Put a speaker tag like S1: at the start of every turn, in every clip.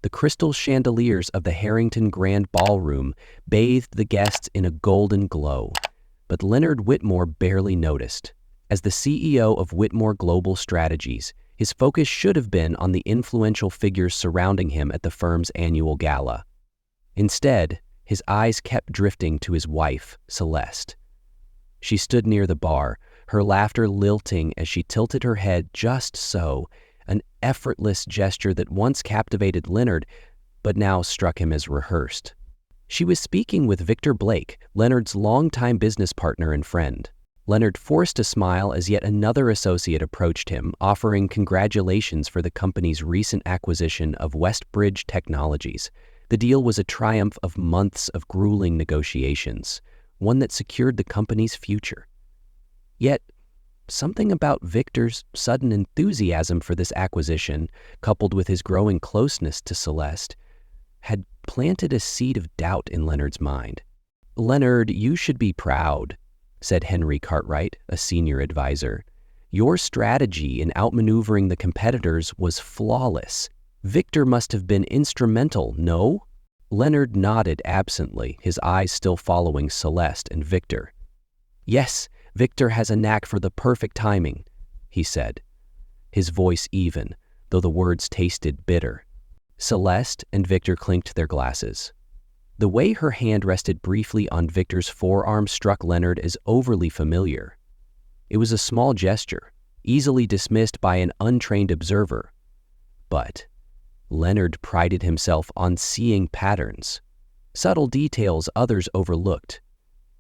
S1: The crystal chandeliers of the Harrington Grand Ballroom bathed the guests in a golden glow. But Leonard Whitmore barely noticed. As the CEO of Whitmore Global Strategies, his focus should have been on the influential figures surrounding him at the firm's annual gala. Instead, his eyes kept drifting to his wife, Celeste. She stood near the bar, her laughter lilting as she tilted her head just so, an effortless gesture that once captivated Leonard, but now struck him as rehearsed. She was speaking with Victor Blake, Leonard's longtime business partner and friend. Leonard forced a smile as yet another associate approached him, offering congratulations for the company's recent acquisition of Westbridge Technologies. The deal was a triumph of months of grueling negotiations, one that secured the company's future. Yet, something about Victor's sudden enthusiasm for this acquisition, coupled with his growing closeness to Celeste, had planted a seed of doubt in Leonard's mind. "Leonard, you should be proud," said Henry Cartwright, a senior advisor. "Your strategy in outmaneuvering the competitors was flawless. Victor must have been instrumental, no?" Leonard nodded absently, his eyes still following Celeste and Victor. "Yes, Victor has a knack for the perfect timing," he said, his voice even, though the words tasted bitter. Celeste and Victor clinked their glasses. The way her hand rested briefly on Victor's forearm struck Leonard as overly familiar. It was a small gesture, easily dismissed by an untrained observer. But Leonard prided himself on seeing patterns, subtle details others overlooked.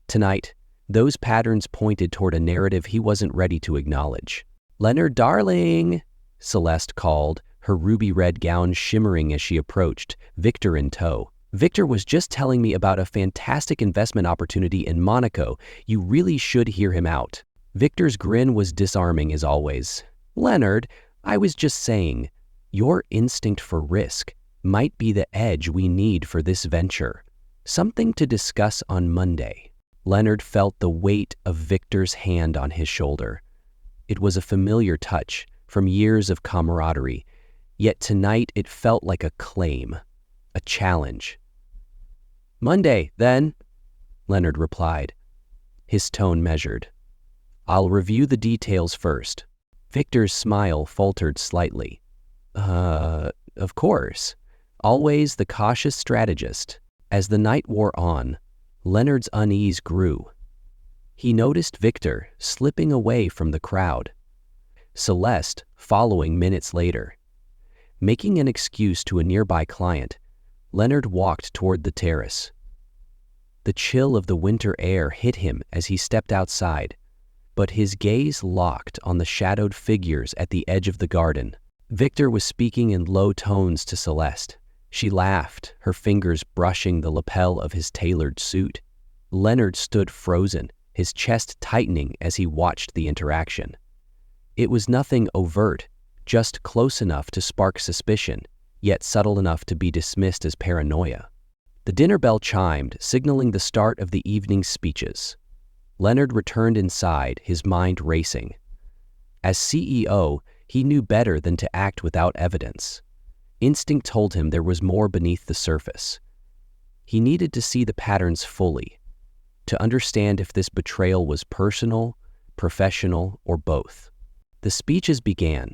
S1: Tonight, those patterns pointed toward a narrative he wasn't ready to acknowledge. "Leonard, darling," Celeste called, her ruby-red gown shimmering as she approached, Victor in tow. "Victor was just telling me about a fantastic investment opportunity in Monaco. You really should hear him out." Victor's grin was disarming as always. "Leonard, I was just saying, your instinct for risk might be the edge we need for this venture. Something to discuss on Monday." Leonard felt the weight of Victor's hand on his shoulder. It was a familiar touch from years of camaraderie, yet tonight it felt like a claim, a challenge. "Monday, then," Leonard replied, his tone measured. "I'll review the details first." Victor's smile faltered slightly. Of course. Always the cautious strategist." As the night wore on, Leonard's unease grew. He noticed Victor slipping away from the crowd, Celeste following minutes later. Making an excuse to a nearby client, Leonard walked toward the terrace. The chill of the winter air hit him as he stepped outside, but his gaze locked on the shadowed figures at the edge of the garden. Victor was speaking in low tones to Celeste. She laughed, her fingers brushing the lapel of his tailored suit. Leonard stood frozen, his chest tightening as he watched the interaction. It was nothing overt, just close enough to spark suspicion, yet subtle enough to be dismissed as paranoia. The dinner bell chimed, signaling the start of the evening's speeches. Leonard returned inside, his mind racing. As CEO, he knew better than to act without evidence. Instinct told him there was more beneath the surface. He needed to see the patterns fully, to understand if this betrayal was personal, professional, or both. The speeches began,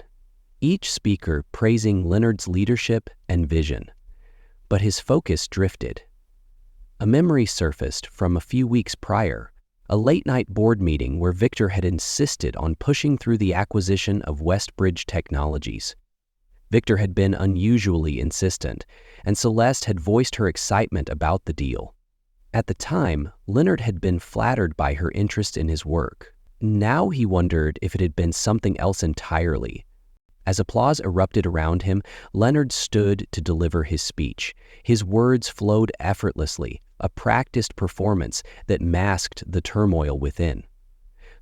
S1: each speaker praising Leonard's leadership and vision. But his focus drifted. A memory surfaced from a few weeks prior, a late-night board meeting where Victor had insisted on pushing through the acquisition of Westbridge Technologies. Victor had been unusually insistent, and Celeste had voiced her excitement about the deal. At the time, Leonard had been flattered by her interest in his work. Now he wondered if it had been something else entirely. As applause erupted around him, Leonard stood to deliver his speech. His words flowed effortlessly, a practiced performance that masked the turmoil within.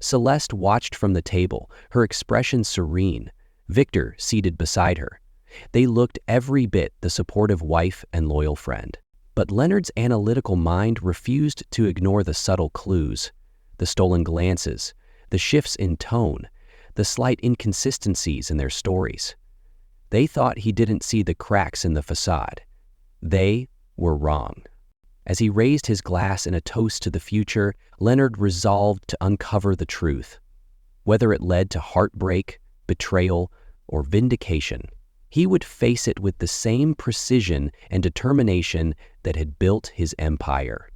S1: Celeste watched from the table, her expression serene, Victor seated beside her. They looked every bit the supportive wife and loyal friend. But Leonard's analytical mind refused to ignore the subtle clues, the stolen glances, the shifts in tone, the slight inconsistencies in their stories. They thought he didn't see the cracks in the facade. They were wrong. As he raised his glass in a toast to the future, Leonard resolved to uncover the truth. Whether it led to heartbreak, betrayal, or vindication, he would face it with the same precision and determination that had built his empire.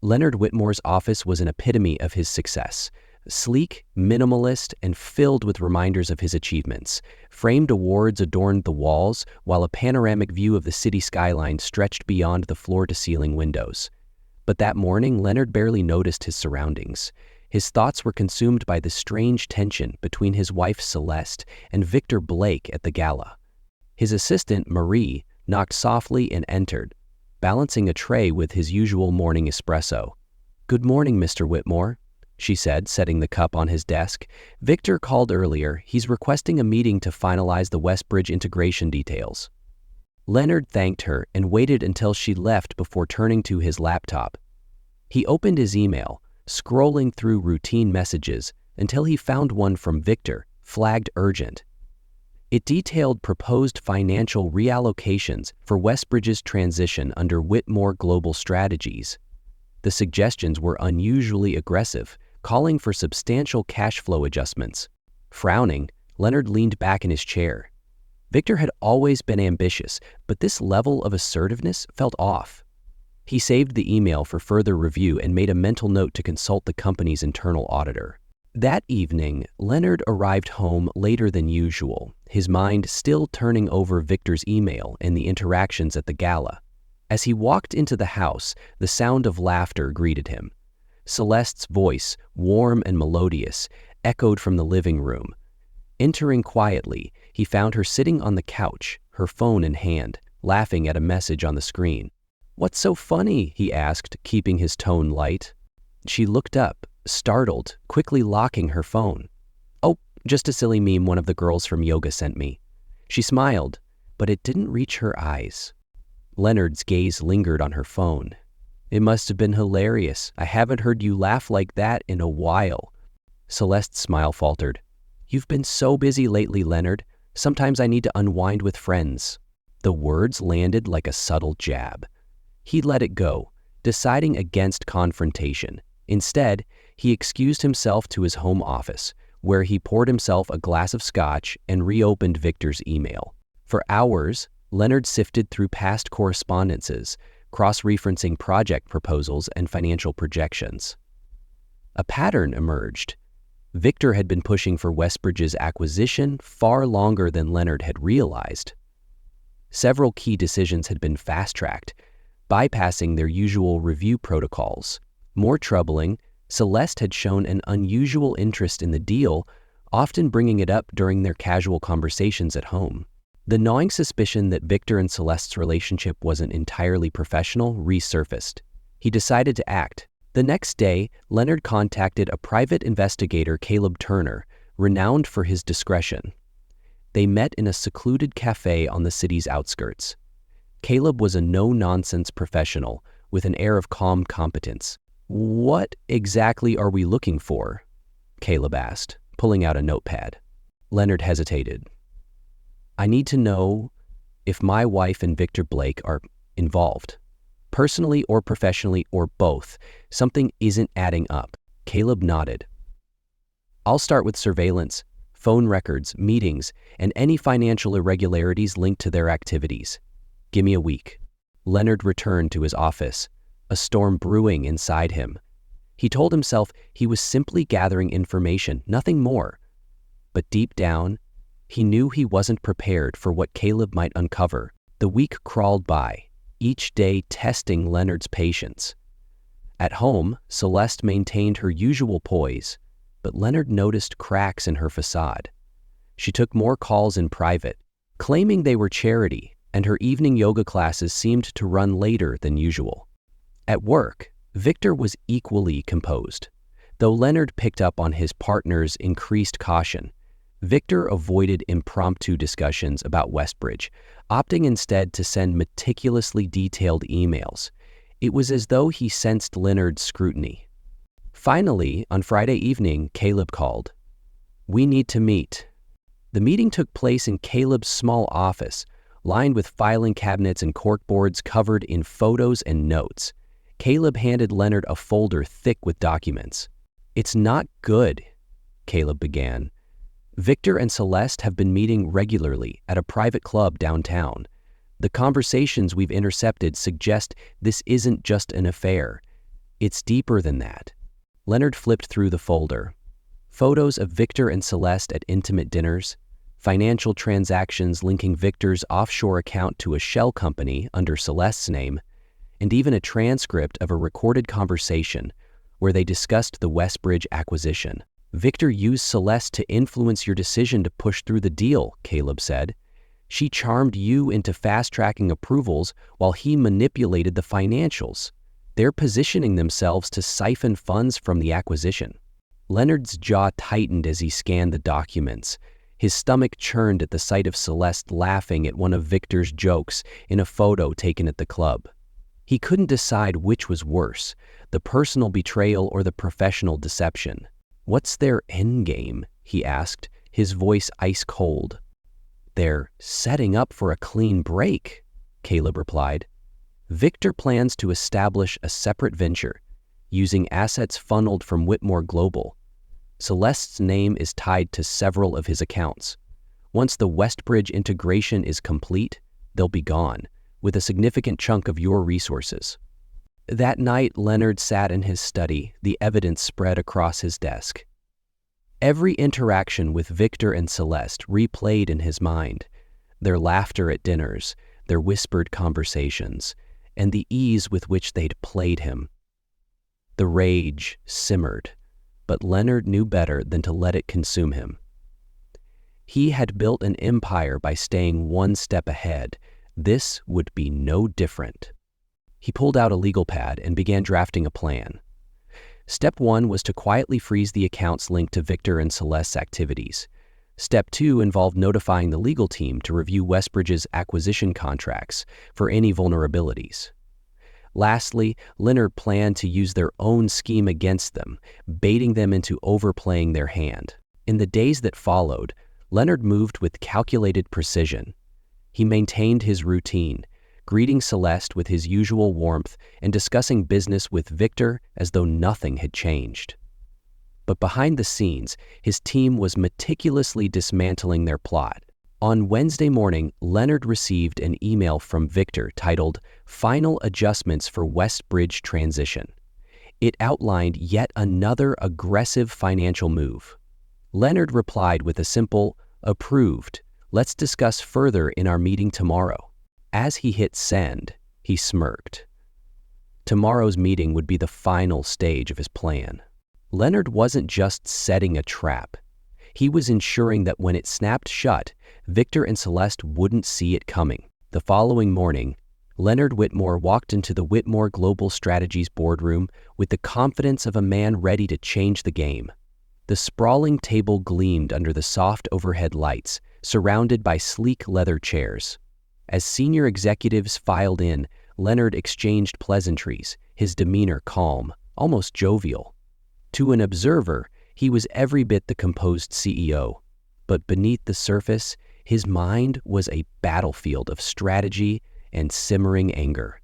S1: Leonard Whitmore's office was an epitome of his success. Sleek, minimalist, and filled with reminders of his achievements. Framed awards adorned the walls, while a panoramic view of the city skyline stretched beyond the floor-to-ceiling windows. But that morning, Leonard barely noticed his surroundings. His thoughts were consumed by the strange tension between his wife Celeste and Victor Blake at the gala. His assistant, Marie, knocked softly and entered, balancing a tray with his usual morning espresso. "Good morning, Mr. Whitmore," she said, setting the cup on his desk. "Victor called earlier. He's requesting a meeting to finalize the Westbridge integration details." Leonard thanked her and waited until she left before turning to his laptop. He opened his email, scrolling through routine messages until he found one from Victor, flagged urgent. It detailed proposed financial reallocations for Westbridge's transition under Whitmore Global Strategies. The suggestions were unusually aggressive, calling for substantial cash flow adjustments. Frowning, Leonard leaned back in his chair. Victor had always been ambitious, but this level of assertiveness felt off. He saved the email for further review and made a mental note to consult the company's internal auditor. That evening, Leonard arrived home later than usual, his mind still turning over Victor's email and the interactions at the gala. As he walked into the house, the sound of laughter greeted him. Celeste's voice, warm and melodious, echoed from the living room. Entering quietly, he found her sitting on the couch, her phone in hand, laughing at a message on the screen. "What's so funny?" he asked, keeping his tone light. She looked up, startled, quickly locking her phone. "Oh, just a silly meme one of the girls from yoga sent me." She smiled, but it didn't reach her eyes. Leonard's gaze lingered on her phone. "It must have been hilarious. I haven't heard you laugh like that in a while." Celeste's smile faltered. "You've been so busy lately, Leonard. Sometimes I need to unwind with friends." The words landed like a subtle jab. He let it go, deciding against confrontation. Instead, he excused himself to his home office, where he poured himself a glass of scotch and reopened Victor's email. For hours, Leonard sifted through past correspondences, cross-referencing project proposals and financial projections. A pattern emerged. Victor had been pushing for Westbridge's acquisition far longer than Leonard had realized. Several key decisions had been fast-tracked, bypassing their usual review protocols. More troubling, Celeste had shown an unusual interest in the deal, often bringing it up during their casual conversations at home. The gnawing suspicion that Victor and Celeste's relationship wasn't entirely professional resurfaced. He decided to act. The next day, Leonard contacted a private investigator, Caleb Turner, renowned for his discretion. They met in a secluded cafe on the city's outskirts. Caleb was a no-nonsense professional with an air of calm competence. "What exactly are we looking for?" Caleb asked, pulling out a notepad. Leonard hesitated. "I need to know if my wife and Victor Blake are involved. Personally or professionally or both. Something isn't adding up." Caleb nodded. "I'll start with surveillance, phone records, meetings, and any financial irregularities linked to their activities. Give me a week." Leonard returned to his office, a storm brewing inside him. He told himself he was simply gathering information, nothing more. But deep down, he knew he wasn't prepared for what Caleb might uncover. The week crawled by, each day testing Leonard's patience. At home, Celeste maintained her usual poise, but Leonard noticed cracks in her facade. She took more calls in private, claiming they were charity, and her evening yoga classes seemed to run later than usual. At work, Victor was equally composed. Though Leonard picked up on his partner's increased caution, Victor avoided impromptu discussions about Westbridge, opting instead to send meticulously detailed emails. It was as though he sensed Leonard's scrutiny. Finally, on Friday evening, Caleb called. "We need to meet." The meeting took place in Caleb's small office, lined with filing cabinets and corkboards covered in photos and notes. Caleb handed Leonard a folder thick with documents. "It's not good," Caleb began. "Victor and Celeste have been meeting regularly at a private club downtown. The conversations we've intercepted suggest this isn't just an affair. It's deeper than that." Leonard flipped through the folder. Photos of Victor and Celeste at intimate dinners, financial transactions linking Victor's offshore account to a shell company under Celeste's name, and even a transcript of a recorded conversation where they discussed the Westbridge acquisition. "Victor used Celeste to influence your decision to push through the deal," Caleb said. "She charmed you into fast-tracking approvals while he manipulated the financials. They're positioning themselves to siphon funds from the acquisition." Leonard's jaw tightened as he scanned the documents. His stomach churned at the sight of Celeste laughing at one of Victor's jokes in a photo taken at the club. He couldn't decide which was worse, the personal betrayal or the professional deception. "What's their endgame?" he asked, his voice ice cold. "They're setting up for a clean break," Caleb replied. "Victor plans to establish a separate venture, using assets funneled from Whitmore Global. Celeste's name is tied to several of his accounts. Once the Westbridge integration is complete, they'll be gone, with a significant chunk of your resources." That night, Leonard sat in his study, the evidence spread across his desk. Every interaction with Victor and Celeste replayed in his mind, their laughter at dinners, their whispered conversations, and the ease with which they'd played him. The rage simmered, but Leonard knew better than to let it consume him. He had built an empire by staying one step ahead. This would be no different. He pulled out a legal pad and began drafting a plan. Step 1 was to quietly freeze the accounts linked to Victor and Celeste's activities. Step 2 involved notifying the legal team to review Westbridge's acquisition contracts for any vulnerabilities. Lastly, Leonard planned to use their own scheme against them, baiting them into overplaying their hand. In the days that followed, Leonard moved with calculated precision. He maintained his routine, greeting Celeste with his usual warmth and discussing business with Victor as though nothing had changed. But behind the scenes, his team was meticulously dismantling their plot. On Wednesday morning, Leonard received an email from Victor titled "Final Adjustments for Westbridge Transition." It outlined yet another aggressive financial move. Leonard replied with a simple, "Approved. Let's discuss further in our meeting tomorrow." As he hit send, he smirked. Tomorrow's meeting would be the final stage of his plan. Leonard wasn't just setting a trap. He was ensuring that when it snapped shut, Victor and Celeste wouldn't see it coming. The following morning, Leonard Whitmore walked into the Whitmore Global Strategies boardroom with the confidence of a man ready to change the game. The sprawling table gleamed under the soft overhead lights, surrounded by sleek leather chairs. As senior executives filed in, Leonard exchanged pleasantries, his demeanor calm, almost jovial. To an observer, he was every bit the composed CEO, but beneath the surface, his mind was a battlefield of strategy and simmering anger.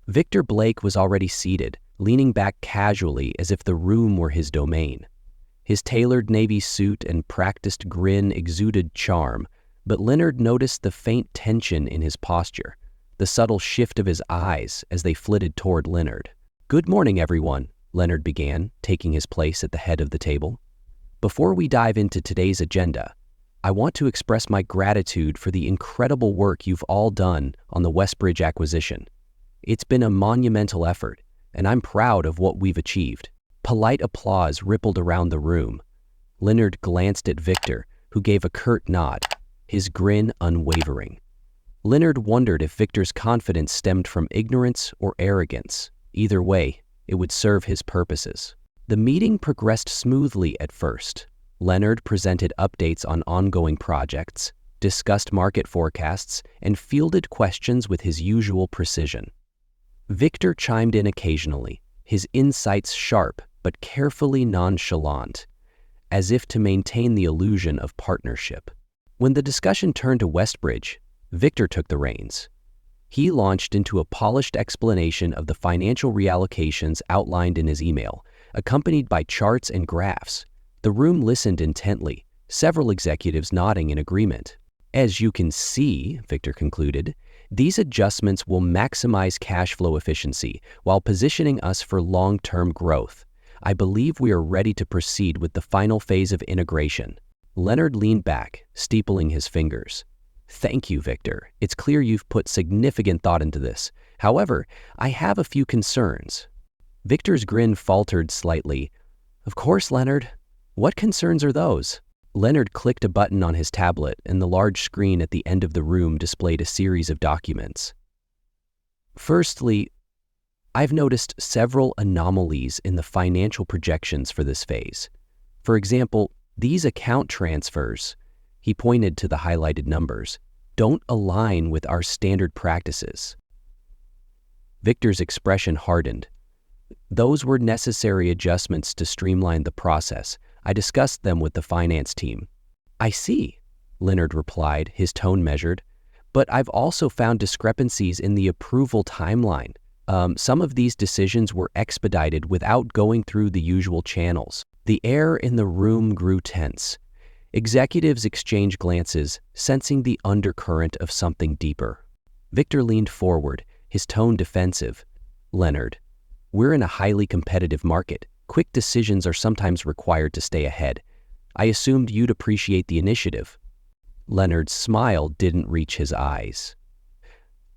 S1: Victor Blake was already seated, leaning back casually as if the room were his domain. His tailored navy suit and practiced grin exuded charm, but Leonard noticed the faint tension in his posture, the subtle shift of his eyes as they flitted toward Leonard. "Good morning, everyone," Leonard began, taking his place at the head of the table. "Before we dive into today's agenda, I want to express my gratitude for the incredible work you've all done on the Westbridge acquisition. It's been a monumental effort, and I'm proud of what we've achieved." Polite applause rippled around the room. Leonard glanced at Victor, who gave a curt nod, his grin unwavering. Leonard wondered if Victor's confidence stemmed from ignorance or arrogance. Either way, it would serve his purposes. The meeting progressed smoothly at first. Leonard presented updates on ongoing projects, discussed market forecasts, and fielded questions with his usual precision. Victor chimed in occasionally, his insights sharp but carefully nonchalant, as if to maintain the illusion of partnership. When the discussion turned to Westbridge, Victor took the reins. He launched into a polished explanation of the financial reallocations outlined in his email, accompanied by charts and graphs. The room listened intently, several executives nodding in agreement. As you can see, Victor concluded, these adjustments will maximize cash flow efficiency while positioning us for long-term growth. I believe we are ready to proceed with the final phase of integration. Leonard leaned back, steepling his fingers. Thank you, Victor. It's clear you've put significant thought into this. However, I have a few concerns. Victor's grin faltered slightly. Of course, Leonard. What concerns are those? Leonard clicked a button on his tablet, and the large screen at the end of the room displayed a series of documents. Firstly, I've noticed several anomalies in the financial projections for this phase. For example, these account transfers, he pointed to the highlighted numbers, don't align with our standard practices. Victor's expression hardened. Those were necessary adjustments to streamline the process. I discussed them with the finance team. I see, Leonard replied, his tone measured. But I've also found discrepancies in the approval timeline. Some of these decisions were expedited without going through the usual channels. The air in the room grew tense. Executives exchanged glances, sensing the undercurrent of something deeper. Victor leaned forward, his tone defensive. Leonard, we're in a highly competitive market. Quick decisions are sometimes required to stay ahead. I assumed you'd appreciate the initiative. Leonard's smile didn't reach his eyes.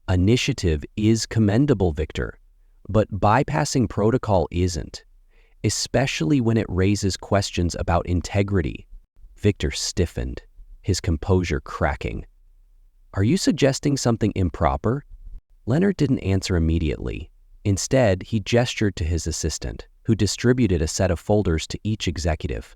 S1: Initiative is commendable, Victor, but bypassing protocol isn't, especially when it raises questions about integrity. Victor stiffened, his composure cracking. Are you suggesting something improper? Leonard didn't answer immediately. Instead, he gestured to his assistant, who distributed a set of folders to each executive.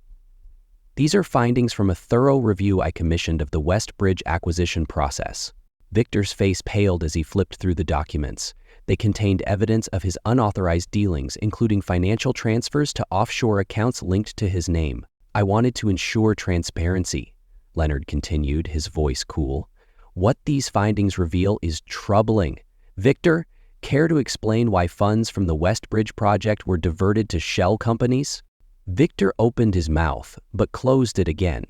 S1: These are findings from a thorough review I commissioned of the Westbridge acquisition process. Victor's face paled as he flipped through the documents. They contained evidence of his unauthorized dealings, including financial transfers to offshore accounts linked to his name. I wanted to ensure transparency, Leonard continued, his voice cool. What these findings reveal is troubling. Victor, care to explain why funds from the Westbridge project were diverted to shell companies? Victor opened his mouth, but closed it again,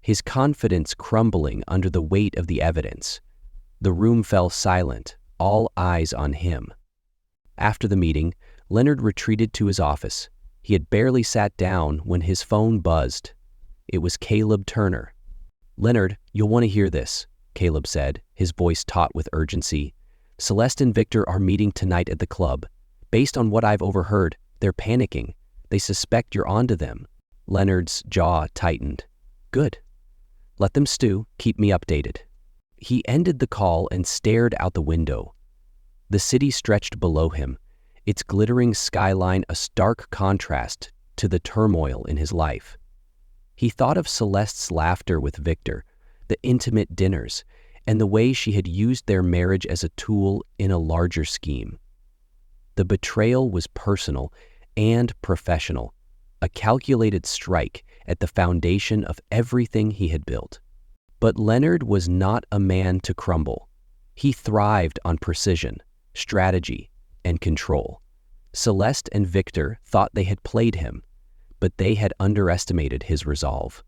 S1: his confidence crumbling under the weight of the evidence. The room fell silent, all eyes on him. After the meeting, Leonard retreated to his office. He had barely sat down when his phone buzzed. It was Caleb Turner. Leonard, you'll want to hear this, Caleb said, his voice taut with urgency. Celeste and Victor are meeting tonight at the club. Based on what I've overheard, they're panicking. They suspect you're onto them. Leonard's jaw tightened. Good. Let them stew. Keep me updated. He ended the call and stared out the window. The city stretched below him, its glittering skyline a stark contrast to the turmoil in his life. He thought of Celeste's laughter with Victor, the intimate dinners, and the way she had used their marriage as a tool in a larger scheme. The betrayal was personal and professional, a calculated strike at the foundation of everything he had built. But Leonard was not a man to crumble. He thrived on precision, strategy, and control. Celeste and Victor thought they had played him, but they had underestimated his resolve.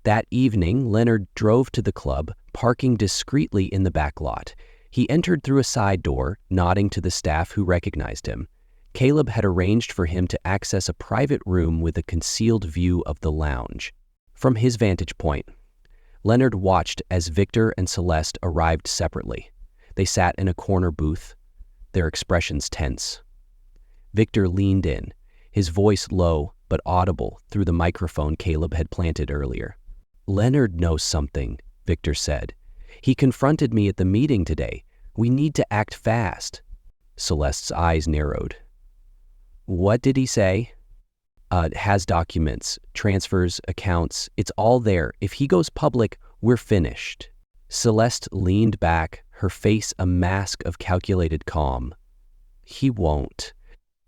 S1: That evening, Leonard drove to the club, parking discreetly in the back lot. He entered through a side door, nodding to the staff who recognized him. Caleb had arranged for him to access a private room with a concealed view of the lounge. From his vantage point, Leonard watched as Victor and Celeste arrived separately. They sat in a corner booth, their expressions tense. Victor leaned in, his voice low but audible through the microphone Caleb had planted earlier. Leonard knows something, Victor said. He confronted me at the meeting today. We need to act fast. Celeste's eyes narrowed. What did he say? Has documents, transfers, accounts. It's all there. If he goes public, we're finished. Celeste leaned back, her face a mask of calculated calm. He won't.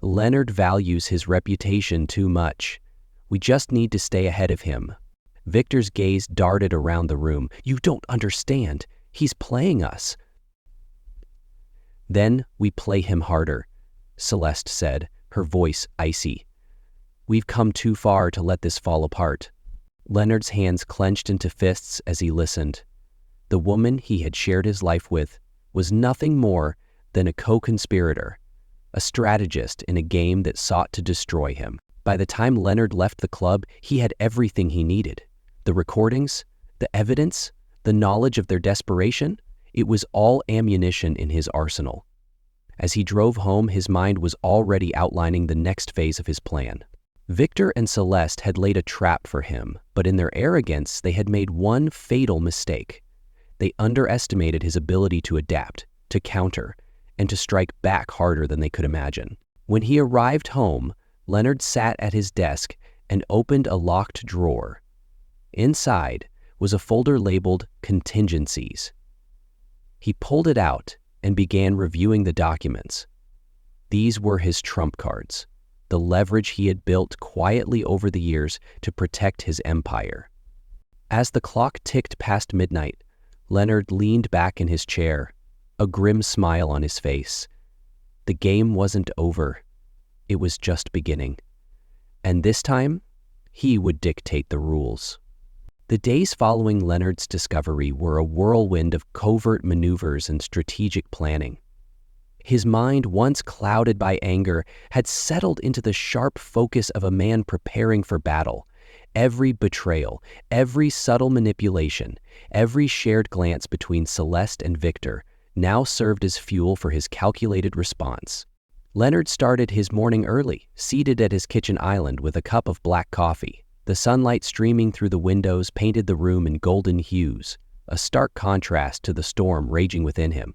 S1: Leonard values his reputation too much. We just need to stay ahead of him. Victor's gaze darted around the room. "You don't understand. He's playing us." "Then we play him harder," Celeste said, her voice icy. "We've come too far to let this fall apart." Leonard's hands clenched into fists as he listened. The woman he had shared his life with was nothing more than a co-conspirator, a strategist in a game that sought to destroy him. By the time Leonard left the club, he had everything he needed. The recordings, the evidence, the knowledge of their desperation. It was all ammunition in his arsenal. As he drove home, his mind was already outlining the next phase of his plan. Victor and Celeste had laid a trap for him, but in their arrogance, they had made one fatal mistake. They underestimated his ability to adapt, to counter, and to strike back harder than they could imagine. When he arrived home, Leonard sat at his desk and opened a locked drawer. Inside was a folder labeled Contingencies. He pulled it out and began reviewing the documents. These were his trump cards, the leverage he had built quietly over the years to protect his empire. As the clock ticked past midnight, Leonard leaned back in his chair, a grim smile on his face. The game wasn't over. It was just beginning. And this time, he would dictate the rules. The days following Leonard's discovery were a whirlwind of covert maneuvers and strategic planning. His mind, once clouded by anger, had settled into the sharp focus of a man preparing for battle. Every betrayal, every subtle manipulation, every shared glance between Celeste and Victor now served as fuel for his calculated response. Leonard started his morning early, seated at his kitchen island with a cup of black coffee. The sunlight streaming through the windows painted the room in golden hues, a stark contrast to the storm raging within him.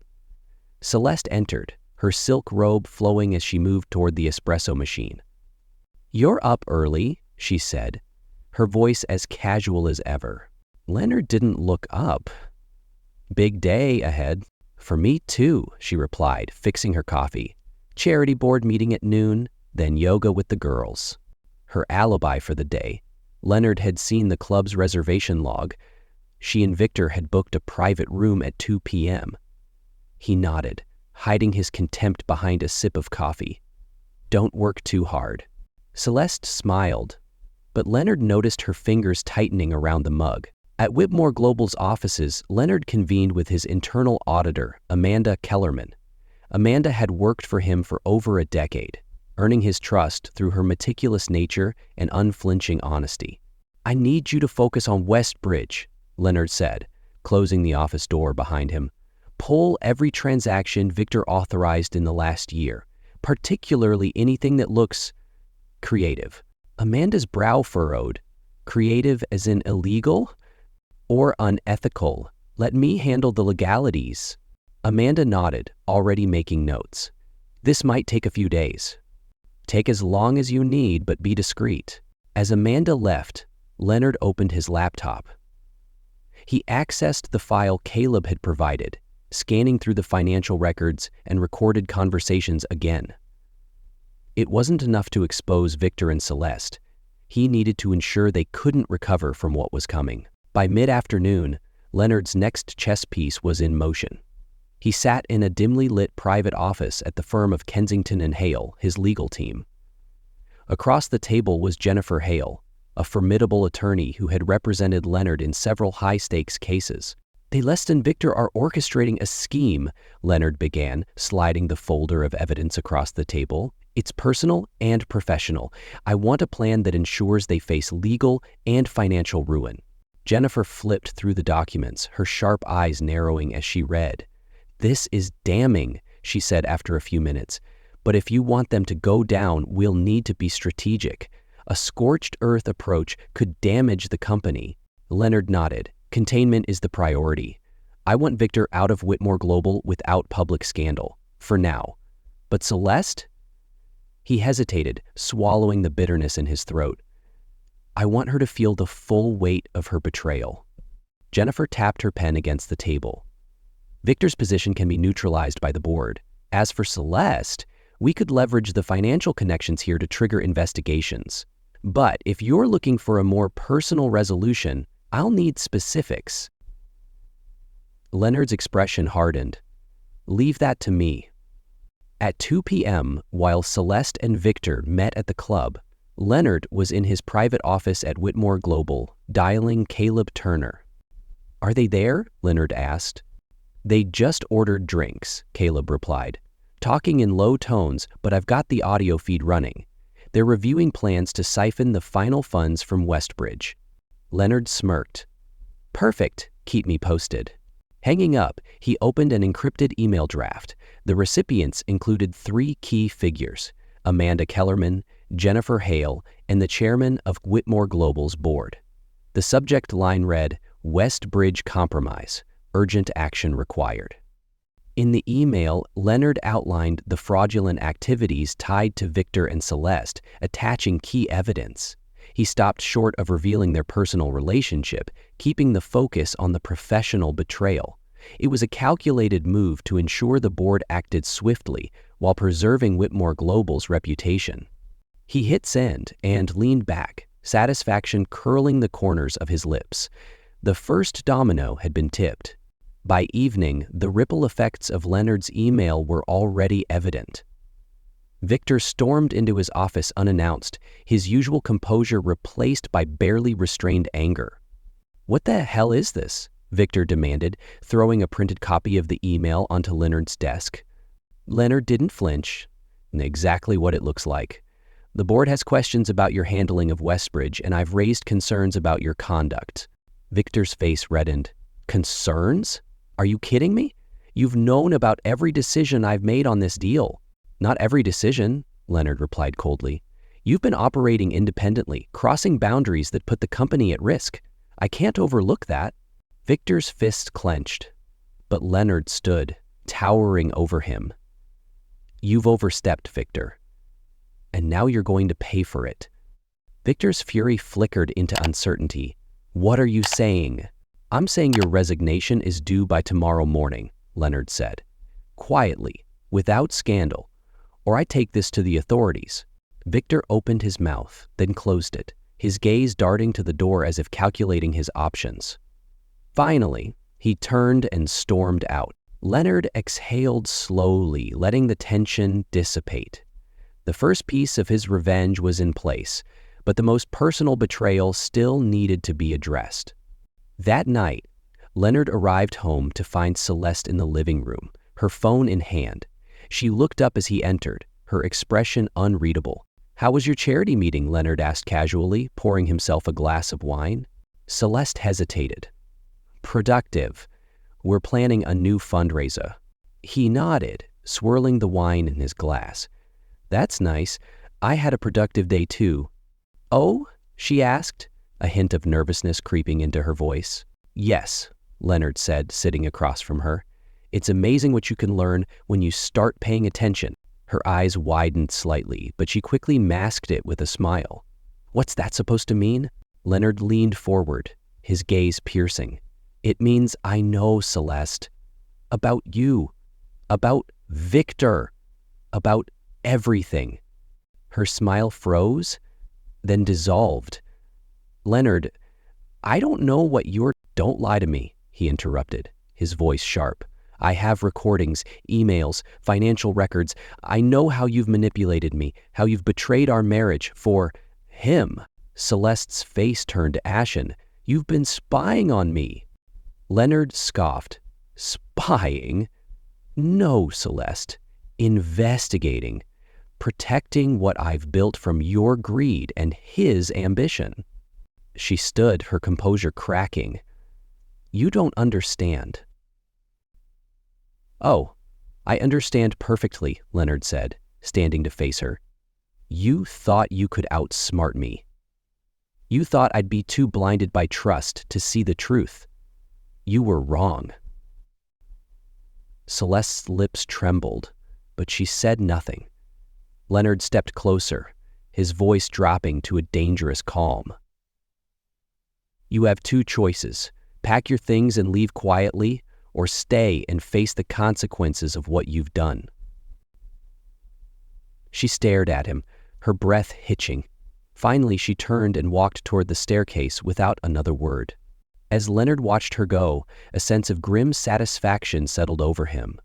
S1: Celeste entered, her silk robe flowing as she moved toward the espresso machine. "You're up early," she said, her voice as casual as ever. Leonard didn't look up. "Big day ahead." "For me too," she replied, fixing her coffee. "Charity board meeting at noon, then yoga with the girls." Her alibi for the day. Leonard had seen the club's reservation log. She and Victor had booked a private room at 2 p.m. He nodded, hiding his contempt behind a sip of coffee. "Don't work too hard." Celeste smiled, but Leonard noticed her fingers tightening around the mug. At Whitmore Global's offices, Leonard convened with his internal auditor, Amanda Kellerman. Amanda had worked for him for over a decade, earning his trust through her meticulous nature and unflinching honesty. "I need you to focus on Westbridge," Leonard said, closing the office door behind him. "Pull every transaction Victor authorized in the last year, particularly anything that looks creative." Amanda's brow furrowed. "Creative as in illegal? Or unethical? Let me handle the legalities." Amanda nodded, already making notes. "This might take a few days." "Take as long as you need, but be discreet." As Amanda left, Leonard opened his laptop. He accessed the file Caleb had provided, scanning through the financial records and recorded conversations again. It wasn't enough to expose Victor and Celeste. He needed to ensure they couldn't recover from what was coming. By mid-afternoon, Leonard's next chess piece was in motion. He sat in a dimly lit private office at the firm of Kensington and Hale, his legal team. Across the table was Jennifer Hale, a formidable attorney who had represented Leonard in several high-stakes cases. "Celeste and Victor are orchestrating a scheme," Leonard began, sliding the folder of evidence across the table. "It's personal and professional. I want a plan that ensures they face legal and financial ruin." Jennifer flipped through the documents, her sharp eyes narrowing as she read. "This is damning," she said after a few minutes. "But if you want them to go down, we'll need to be strategic. A scorched earth approach could damage the company." Leonard nodded. "Containment is the priority. I want Victor out of Whitmore Global without public scandal, for now. But Celeste?" He hesitated, swallowing the bitterness in his throat. "I want her to feel the full weight of her betrayal." Jennifer tapped her pen against the table. "Victor's position can be neutralized by the board. As for Celeste, we could leverage the financial connections here to trigger investigations. But if you're looking for a more personal resolution, I'll need specifics." Leonard's expression hardened. "Leave that to me." At 2 p.m., while Celeste and Victor met at the club, Leonard was in his private office at Whitmore Global, dialing Caleb Turner. "Are they there?" Leonard asked. "They just ordered drinks," Caleb replied, talking in low tones, "but I've got the audio feed running. They're reviewing plans to siphon the final funds from Westbridge." Leonard smirked. "Perfect, keep me posted." Hanging up, he opened an encrypted email draft. The recipients included 3 key figures: Amanda Kellerman, Jennifer Hale, and the chairman of Whitmore Global's board. The subject line read, "Westbridge Compromise, Urgent Action Required." In the email, Leonard outlined the fraudulent activities tied to Victor and Celeste, attaching key evidence. He stopped short of revealing their personal relationship, keeping the focus on the professional betrayal. It was a calculated move to ensure the board acted swiftly while preserving Whitmore Global's reputation. He hit send and leaned back, satisfaction curling the corners of his lips. The first domino had been tipped. By evening, the ripple effects of Leonard's email were already evident. Victor stormed into his office unannounced, his usual composure replaced by barely restrained anger. "What the hell is this?" Victor demanded, throwing a printed copy of the email onto Leonard's desk. Leonard didn't flinch. "Exactly what it looks like. The board has questions about your handling of Westbridge, and I've raised concerns about your conduct." Victor's face reddened. "Concerns? Are you kidding me? You've known about every decision I've made on this deal." "Not every decision," Leonard replied coldly. "You've been operating independently, crossing boundaries that put the company at risk. I can't overlook that." Victor's fists clenched, but Leonard stood, towering over him. "You've overstepped, Victor. And now you're going to pay for it." Victor's fury flickered into uncertainty. "What are you saying?" "I'm saying your resignation is due by tomorrow morning," Leonard said. "Quietly, without scandal, or I take this to the authorities." Victor opened his mouth, then closed it, his gaze darting to the door as if calculating his options. Finally, he turned and stormed out. Leonard exhaled slowly, letting the tension dissipate. The first piece of his revenge was in place, but the most personal betrayal still needed to be addressed. That night, Leonard arrived home to find Celeste in the living room, her phone in hand. She looked up as he entered, her expression unreadable. "How was your charity meeting?" Leonard asked casually, pouring himself a glass of wine. Celeste hesitated. "Productive. We're planning a new fundraiser." He nodded, swirling the wine in his glass. "That's nice. I had a productive day too." "Oh?" she asked, a hint of nervousness creeping into her voice. "Yes," Leonard said, sitting across from her. "It's amazing what you can learn when you start paying attention." Her eyes widened slightly, but she quickly masked it with a smile. "What's that supposed to mean?" Leonard leaned forward, his gaze piercing. "It means I know, Celeste. About you. About Victor. About everything." Her smile froze, then dissolved. "Leonard, I don't know what you're—" "Don't lie to me," he interrupted, his voice sharp. "I have recordings, emails, financial records. I know how you've manipulated me, how you've betrayed our marriage for him." Celeste's face turned ashen. "You've been spying on me." Leonard scoffed. "Spying? No, Celeste. Investigating. Protecting what I've built from your greed and his ambition." She stood, her composure cracking. "You don't understand." "Oh, I understand perfectly," Leonard said, standing to face her. "You thought you could outsmart me. You thought I'd be too blinded by trust to see the truth. You were wrong." Celeste's lips trembled, but she said nothing. Leonard stepped closer, his voice dropping to a dangerous calm. "You have 2 choices. Pack your things and leave quietly, or stay and face the consequences of what you've done." She stared at him, her breath hitching. Finally, she turned and walked toward the staircase without another word. As Leonard watched her go, a sense of grim satisfaction settled over him.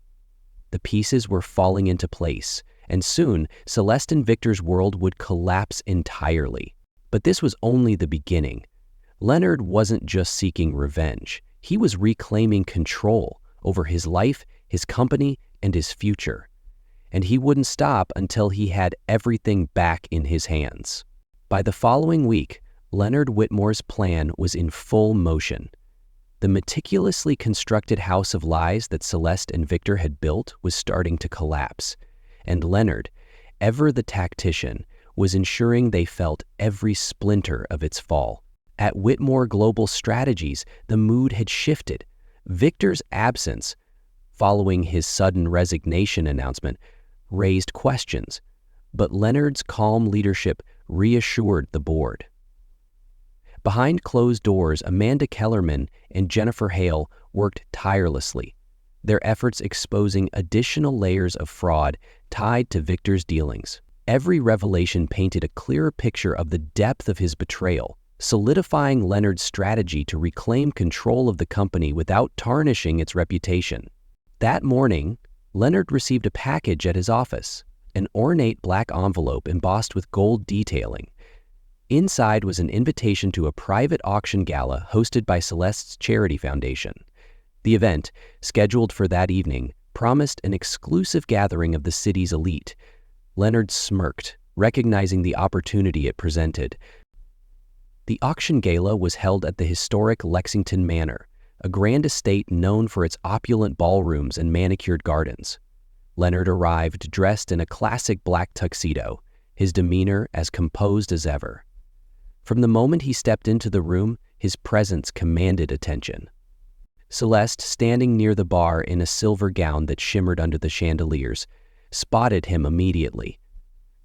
S1: The pieces were falling into place, and soon Celeste and Victor's world would collapse entirely. But this was only the beginning. Leonard wasn't just seeking revenge. He was reclaiming control over his life, his company, and his future. And he wouldn't stop until he had everything back in his hands. By the following week, Leonard Whitmore's plan was in full motion. The meticulously constructed house of lies that Celeste and Victor had built was starting to collapse, and Leonard, ever the tactician, was ensuring they felt every splinter of its fall. At Whitmore Global Strategies, the mood had shifted. Victor's absence, following his sudden resignation announcement, raised questions, but Leonard's calm leadership reassured the board. Behind closed doors, Amanda Kellerman and Jennifer Hale worked tirelessly, their efforts exposing additional layers of fraud tied to Victor's dealings. Every revelation painted a clearer picture of the depth of his betrayal, solidifying Leonard's strategy to reclaim control of the company without tarnishing its reputation. That morning, Leonard received a package at his office, an ornate black envelope embossed with gold detailing. Inside was an invitation to a private auction gala hosted by Celeste's charity foundation. The event, scheduled for that evening, promised an exclusive gathering of the city's elite. Leonard smirked, recognizing the opportunity it presented. The auction gala was held at the historic Lexington Manor, a grand estate known for its opulent ballrooms and manicured gardens. Leonard arrived dressed in a classic black tuxedo, his demeanor as composed as ever. From the moment he stepped into the room, his presence commanded attention. Celeste, standing near the bar in a silver gown that shimmered under the chandeliers, spotted him immediately.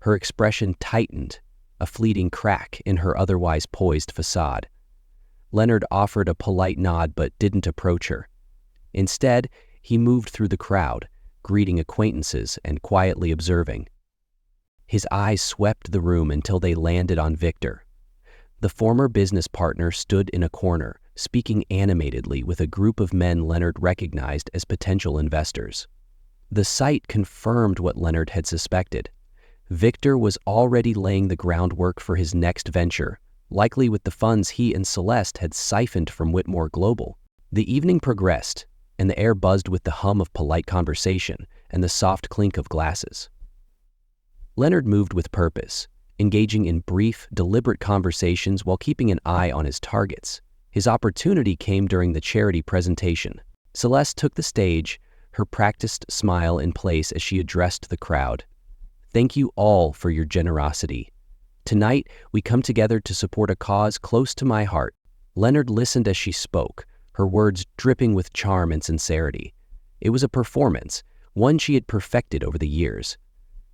S1: Her expression tightened, a fleeting crack in her otherwise poised facade. Leonard offered a polite nod but didn't approach her. Instead, he moved through the crowd, greeting acquaintances and quietly observing. His eyes swept the room until they landed on Victor. The former business partner stood in a corner, speaking animatedly with a group of men Leonard recognized as potential investors. The sight confirmed what Leonard had suspected. Victor was already laying the groundwork for his next venture, likely with the funds he and Celeste had siphoned from Whitmore Global. The evening progressed, and the air buzzed with the hum of polite conversation and the soft clink of glasses. Leonard moved with purpose, engaging in brief, deliberate conversations while keeping an eye on his targets. His opportunity came during the charity presentation. Celeste took the stage, her practiced smile in place as she addressed the crowd. "Thank you all for your generosity. Tonight, we come together to support a cause close to my heart." Leonard listened as she spoke, her words dripping with charm and sincerity. It was a performance, one she had perfected over the years.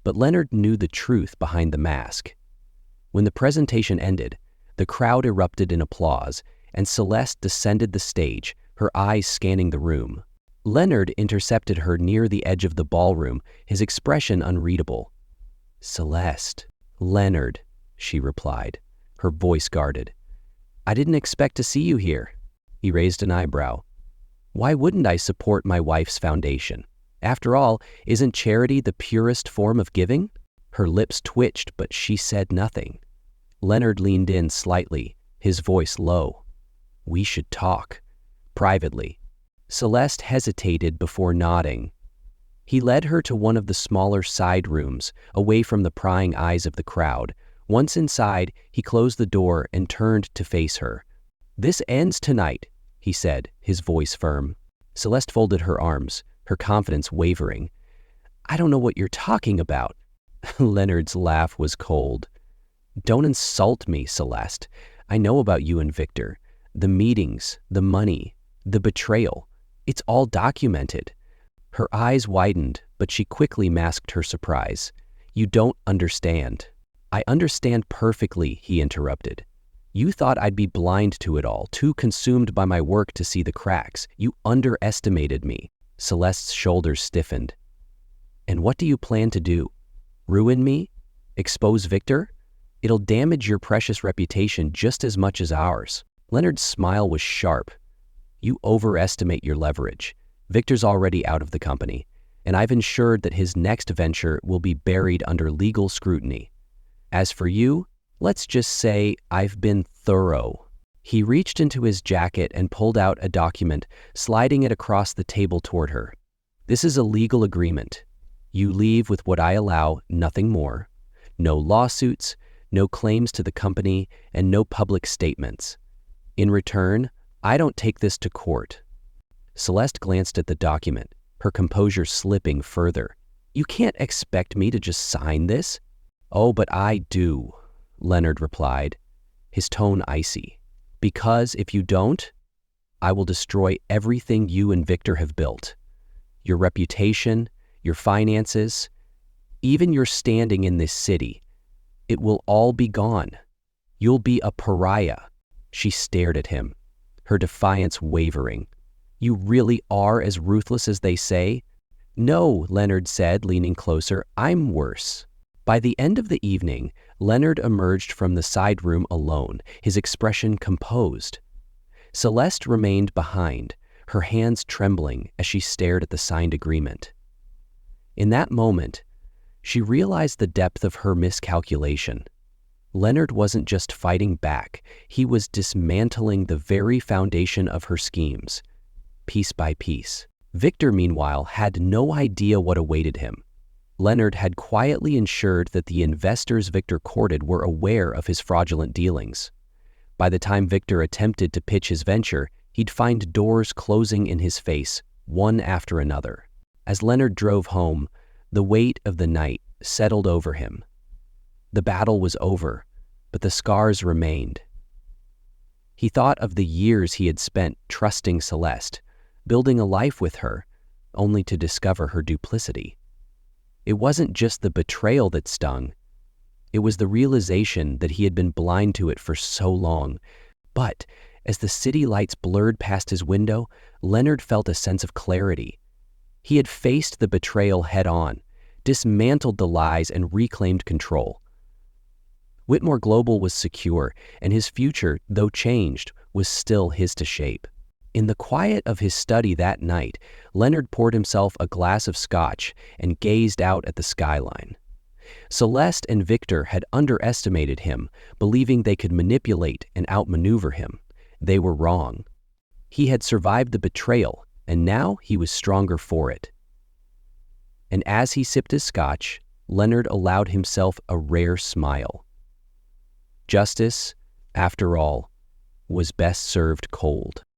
S1: But Leonard knew the truth behind the mask. When the presentation ended, the crowd erupted in applause, and Celeste descended the stage, her eyes scanning the room. Leonard intercepted her near the edge of the ballroom, his expression unreadable. "Celeste." "Leonard," she replied, her voice guarded. "I didn't expect to see you here." He raised an eyebrow. "Why wouldn't I support my wife's foundation? After all, isn't charity the purest form of giving?" Her lips twitched, but she said nothing. Leonard leaned in slightly, his voice low. "We should talk. Privately." Celeste hesitated before nodding. He led her to one of the smaller side rooms, away from the prying eyes of the crowd. Once inside, he closed the door and turned to face her. "This ends tonight," he said, his voice firm. Celeste folded her arms, her confidence wavering. "I don't know what you're talking about." Leonard's laugh was cold. "Don't insult me, Celeste. I know about you and Victor. The meetings, the money, the betrayal. It's all documented." Her eyes widened, but she quickly masked her surprise. "You don't understand." "I understand perfectly," he interrupted. "You thought I'd be blind to it all, too consumed by my work to see the cracks. You underestimated me." Celeste's shoulders stiffened. "And what do you plan to do? Ruin me? Expose Victor? It'll damage your precious reputation just as much as ours." Leonard's smile was sharp. "You overestimate your leverage. Victor's already out of the company, and I've ensured that his next venture will be buried under legal scrutiny. As for you, let's just say I've been thorough." He reached into his jacket and pulled out a document, sliding it across the table toward her. "This is a legal agreement. You leave with what I allow, nothing more. No lawsuits, no claims to the company, and no public statements. In return, I don't take this to court." Celeste glanced at the document, her composure slipping further. "You can't expect me to just sign this." "Oh, but I do," Leonard replied, his tone icy. "Because if you don't, I will destroy everything you and Victor have built. Your reputation, your finances, even your standing in this city. It will all be gone. You'll be a pariah." She stared at him, her defiance wavering. "You really are as ruthless as they say?" "No," Leonard said, leaning closer. "I'm worse." By the end of the evening, Leonard emerged from the side room alone, his expression composed. Celeste remained behind, her hands trembling as she stared at the signed agreement. In that moment, she realized the depth of her miscalculation. Leonard wasn't just fighting back, he was dismantling the very foundation of her schemes, piece by piece. Victor, meanwhile, had no idea what awaited him. Leonard had quietly ensured that the investors Victor courted were aware of his fraudulent dealings. By the time Victor attempted to pitch his venture, he'd find doors closing in his face, one after another. As Leonard drove home, the weight of the night settled over him. The battle was over, but the scars remained. He thought of the years he had spent trusting Celeste, building a life with her, only to discover her duplicity. It wasn't just the betrayal that stung. It was the realization that he had been blind to it for so long. But as the city lights blurred past his window, Leonard felt a sense of clarity. He had faced the betrayal head-on, dismantled the lies, and reclaimed control. Whitmore Global was secure, and his future, though changed, was still his to shape. In the quiet of his study that night, Leonard poured himself a glass of scotch and gazed out at the skyline. Celeste and Victor had underestimated him, believing they could manipulate and outmaneuver him. They were wrong. He had survived the betrayal, and now he was stronger for it. And as he sipped his scotch, Leonard allowed himself a rare smile. Justice, after all, was best served cold.